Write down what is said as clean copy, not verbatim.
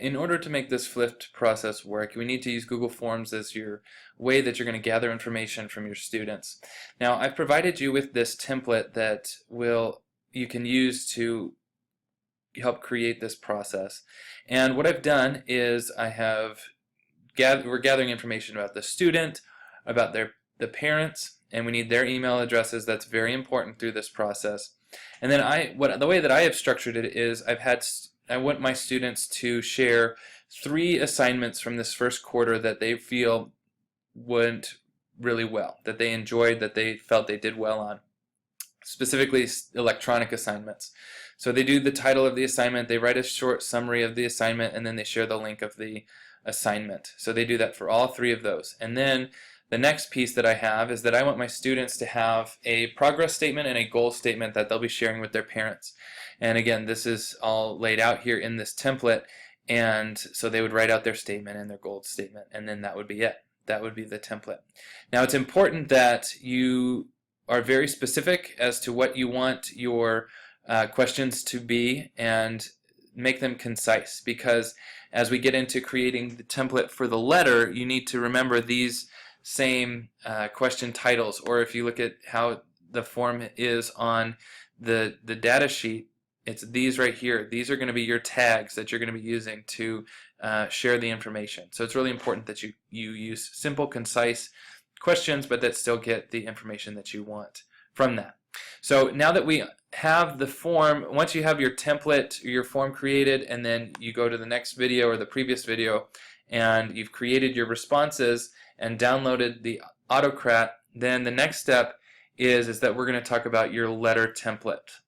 in order to make this flipped process work, we need to use Google Forms as your way that you're going to gather information from your students. Now, I've provided you with this template that you can use to help create this process. And what I've done is we're gathering information about the student, about the parents, and we need their email addresses. That's very important through this process. And then the way that I have structured it is I want my students to share 3 assignments from this first quarter that they feel went really well, that they enjoyed, that they felt they did well on. Specifically electronic assignments. So they do the title of the assignment, they write a short summary of the assignment, and then they share the link of the assignment. So they do that for all 3 of those. And then the next piece that I have is that I want my students to have a progress statement and a goal statement that they'll be sharing with their parents. And again, this is all laid out here in this template, and so they would write out their statement and their goal statement, and then that would be it. That would be the template. Now, it's important that you are very specific as to what you want your questions to be and make them concise, because as we get into creating the template for the letter, you need to remember these same question titles, or if you look at how the form is on the data sheet, it's these right here. These are going to be your tags that you're going to be using to share the information. So it's really important that you use simple, concise questions, but that still get the information that you want from that. So now that we have the form, once you have your template, your form created, and then you go to the next video or the previous video, and you've created your responses and downloaded the Autocrat, then the next step is that we're going to talk about your letter template.